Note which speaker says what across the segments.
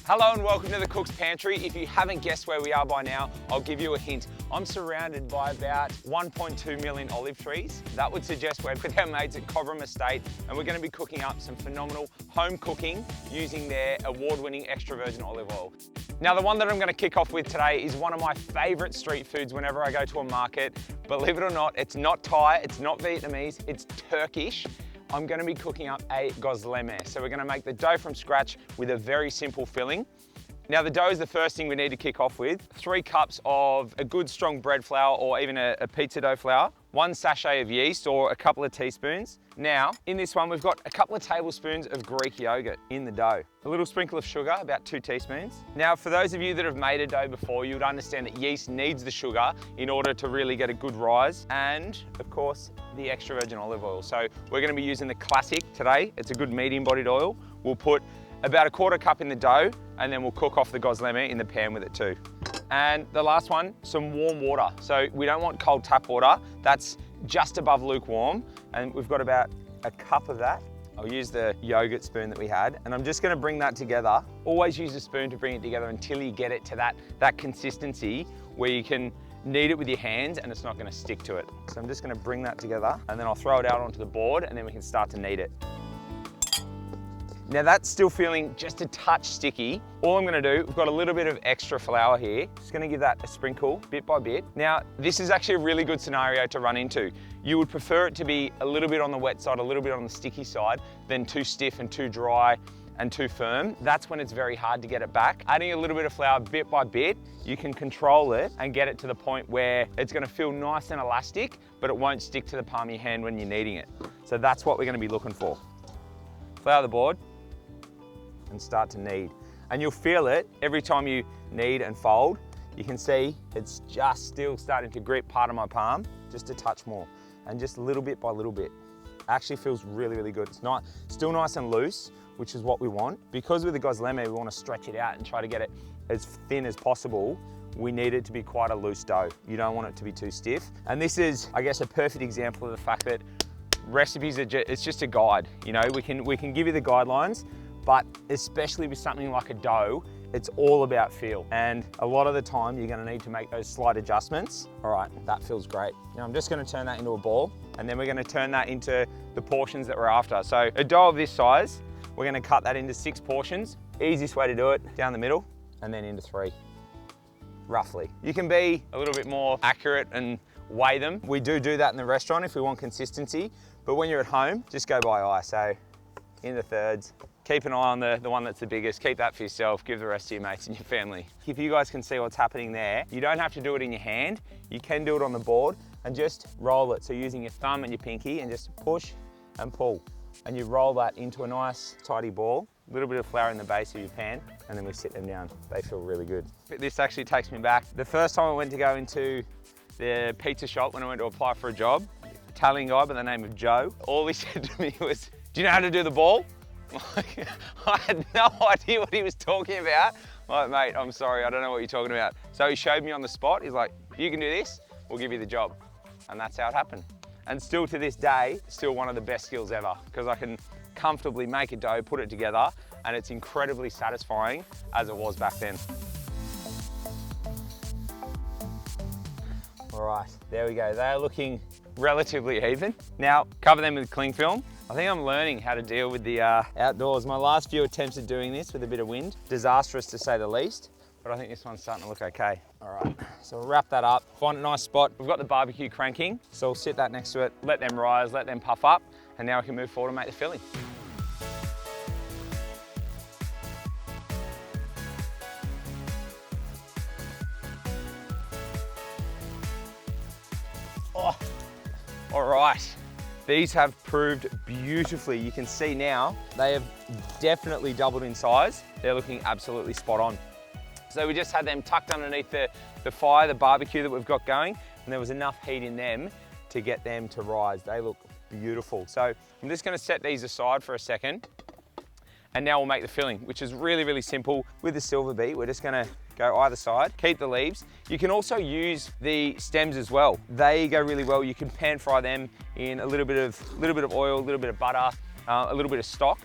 Speaker 1: Hello and welcome to the Cook's Pantry. If you haven't guessed where we are by now, I'll give you a hint. I'm surrounded by about 1.2 million olive trees. That would suggest we're with our mates at Coram Estate, and we're going to be cooking up some phenomenal home cooking using their award-winning extra virgin olive oil. Now, the one that I'm going to kick off with today is one of my favourite street foods whenever I go to a market. Believe it or not, it's not Thai, it's not Vietnamese, it's Turkish. I'm going to be cooking up a Gozleme. So we're going to make the dough from scratch with a very simple filling. Now the dough is the first thing we need to kick off with. 3 cups of a good strong bread flour or even a pizza dough flour, 1 sachet of yeast or a couple of teaspoons. Now in this one we've got a couple of tablespoons of Greek yogurt in the dough. A little sprinkle of sugar, about 2 teaspoons. Now for those of you that have made a dough before, you would understand that yeast needs the sugar in order to really get a good rise, and of course the extra virgin olive oil. So we're going to be using the classic today. It's a good medium bodied oil. We'll put about a 1/4 cup in the dough, and then we'll cook off the Gozleme in the pan with it too. And the last one, some warm water. So we don't want cold tap water. That's just above lukewarm. And we've got about a cup of that. I'll use the yogurt spoon that we had, and I'm just gonna bring that together. Always use a spoon to bring it together until you get it to that consistency where you can knead it with your hands and it's not gonna stick to it. So I'm just gonna bring that together, and then I'll throw it out onto the board, and then we can start to knead it. Now that's still feeling just a touch sticky. All I'm gonna do, we've got a little bit of extra flour here. Just gonna give that a sprinkle bit by bit. Now, this is actually a really good scenario to run into. You would prefer it to be a little bit on the wet side, a little bit on the sticky side, than too stiff and too dry and too firm. That's when it's very hard to get it back. Adding a little bit of flour bit by bit, you can control it and get it to the point where it's gonna feel nice and elastic, but it won't stick to the palm of your hand when you're kneading it. So that's what we're gonna be looking for. Flour the board and start to knead. And you'll feel it every time you knead and fold. You can see it's just still starting to grip part of my palm, just a touch more, and just little bit by little bit. Actually feels really, really good. It's not, still nice and loose, which is what we want. Because with the Gozleme, we want to stretch it out and try to get it as thin as possible. We need it to be quite a loose dough. You don't want it to be too stiff. And this is, I guess, a perfect example of the fact that recipes are it's just a guide. You know, we can give you the guidelines, but especially with something like a dough, it's all about feel. And a lot of the time you're gonna need to make those slight adjustments. All right, that feels great. Now I'm just gonna turn that into a ball, and then we're gonna turn that into the portions that we're after. So a dough of this size, we're gonna cut that into 6 portions. Easiest way to do it, down the middle, and then into 3, roughly. You can be a little bit more accurate and weigh them. We do that in the restaurant if we want consistency, but when you're at home, just go by eye. So into thirds. Keep an eye on the one that's the biggest. Keep that for yourself. Give the rest to your mates and your family. If you guys can see what's happening there, you don't have to do it in your hand. You can do it on the board and just roll it. So using your thumb and your pinky and just push and pull. And you roll that into a nice tidy ball. A little bit of flour in the base of your pan, and then we sit them down. They feel really good. This actually takes me back. The first time I went to go into the pizza shop when I went to apply for a job, Italian guy by the name of Joe, all he said to me was, "Do you know how to do the ball?" I had no idea what he was talking about. I'm like, "Mate, I'm sorry, I don't know what you're talking about." So he showed me on the spot. He's like, "If you can do this, we'll give you the job." And that's how it happened. And still to this day, still one of the best skills ever, because I can comfortably make a dough, put it together, and it's incredibly satisfying as it was back then. All right, there we go. They are looking relatively even. Now, cover them with cling film. I think I'm learning how to deal with the outdoors. My last few attempts at doing this with a bit of wind, disastrous to say the least, but I think this one's starting to look okay. All right, so we'll wrap that up, find a nice spot. We've got the barbecue cranking, so we'll sit that next to it, let them rise, let them puff up, and now we can move forward and make the filling. Oh, all right. These have proved beautifully. You can see now, they have definitely doubled in size. They're looking absolutely spot on. So we just had them tucked underneath the fire, the barbecue that we've got going, and there was enough heat in them to get them to rise. They look beautiful. So I'm just gonna set these aside for a second, and now we'll make the filling, which is really, really simple. With the silver beet, we're just gonna go either side, keep the leaves. You can also use the stems as well. They go really well. You can pan fry them in a little bit of oil, a little bit of butter, a little bit of stock,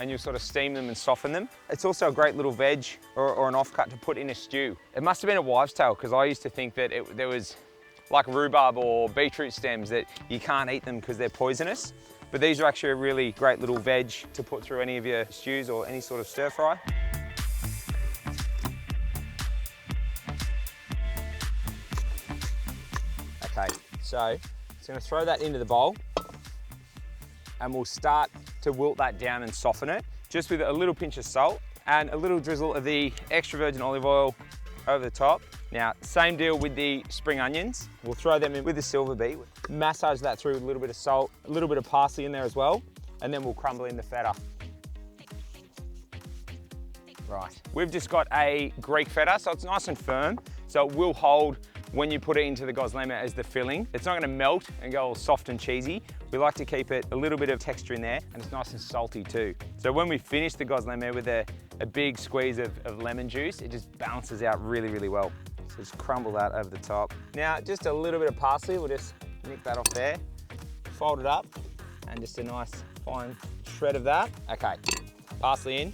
Speaker 1: and you'll sort of steam them and soften them. It's also a great little veg or an offcut to put in a stew. It must have been a wives' tale, because I used to think that there was like rhubarb or beetroot stems that you can't eat them because they're poisonous. But these are actually a really great little veg to put through any of your stews or any sort of stir fry. Okay, so just gonna throw that into the bowl and we'll start to wilt that down and soften it, just with a little pinch of salt and a little drizzle of the extra virgin olive oil over the top. Now, same deal with the spring onions. We'll throw them in with the silver beet, massage that through with a little bit of salt, a little bit of parsley in there as well, and then we'll crumble in the feta. Right, we've just got a Greek feta, so it's nice and firm, so it will hold when you put it into the gozleme as the filling. It's not gonna melt and go all soft and cheesy. We like to keep it a little bit of texture in there, and it's nice and salty too. So when we finish the gozleme with a big squeeze of lemon juice, it just balances out really, really well. So just crumble that over the top. Now, just a little bit of parsley, we'll just nick that off there, fold it up, and just a nice fine shred of that. Okay, parsley in.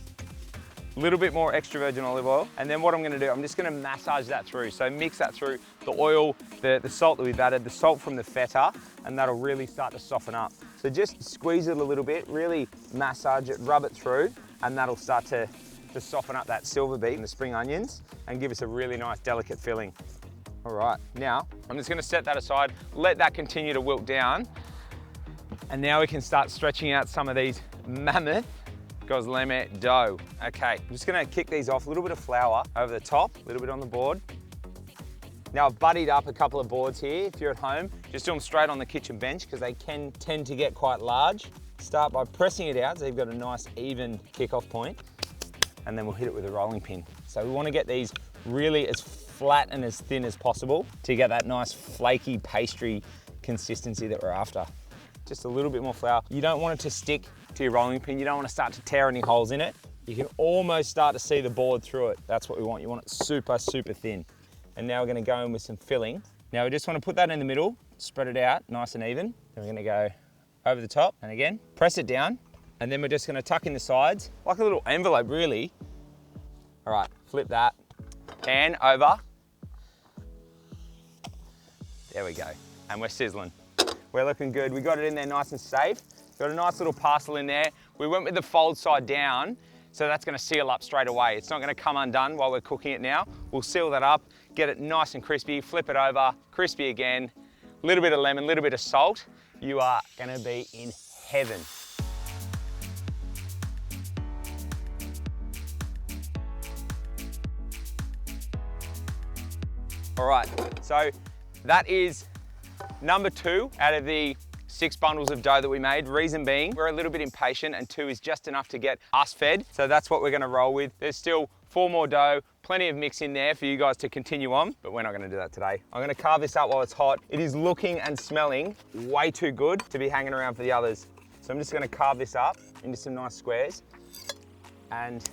Speaker 1: A little bit more extra virgin olive oil. And then what I'm gonna do, I'm just gonna massage that through. So mix that through the oil, the salt that we've added, the salt from the feta, and that'll really start to soften up. So just squeeze it a little bit, really massage it, rub it through, and that'll start to soften up that silver beet and the spring onions and give us a really nice, delicate filling. All right, now I'm just gonna set that aside, let that continue to wilt down. And now we can start stretching out some of these mammoth gozleme dough. Okay, I'm just gonna kick these off, a little bit of flour over the top, a little bit on the board. Now I've buddied up a couple of boards here. If you're at home, just do them straight on the kitchen bench because they can tend to get quite large. Start by pressing it out so you've got a nice even kickoff point, and then we'll hit it with a rolling pin. So we wanna get these really as flat and as thin as possible to get that nice flaky pastry consistency that we're after. Just a little bit more flour. You don't want it to stick to your rolling pin. You don't want to start to tear any holes in it. You can almost start to see the board through it. That's what we want. You want it super, super thin. And now we're going to go in with some filling. Now we just want to put that in the middle, spread it out nice and even. Then we're going to go over the top and again, press it down. And then we're just going to tuck in the sides, like a little envelope really. All right, flip that. Pan over. There we go. And we're sizzling. We're looking good. We got it in there nice and safe. Got a nice little parcel in there. We went with the fold side down, so that's gonna seal up straight away. It's not gonna come undone while we're cooking it now. We'll seal that up, get it nice and crispy, flip it over, crispy again, a little bit of lemon, a little bit of salt. You are gonna be in heaven. All right, so that is number 2 out of the 6 bundles of dough that we made. Reason being, we're a little bit impatient and 2 is just enough to get us fed. So that's what we're gonna roll with. There's still 4 more dough, plenty of mix in there for you guys to continue on, but we're not gonna do that today. I'm gonna carve this up while it's hot. It is looking and smelling way too good to be hanging around for the others. So I'm just gonna carve this up into some nice squares. And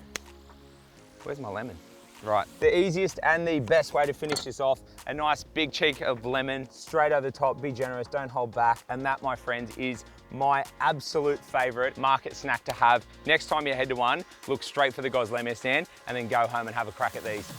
Speaker 1: where's my lemon? Right, the easiest and the best way to finish this off, a nice big cheek of lemon, straight over the top, be generous, don't hold back. And that, my friends, is my absolute favorite market snack to have. Next time you head to one, look straight for the gozleme stand and then go home and have a crack at these.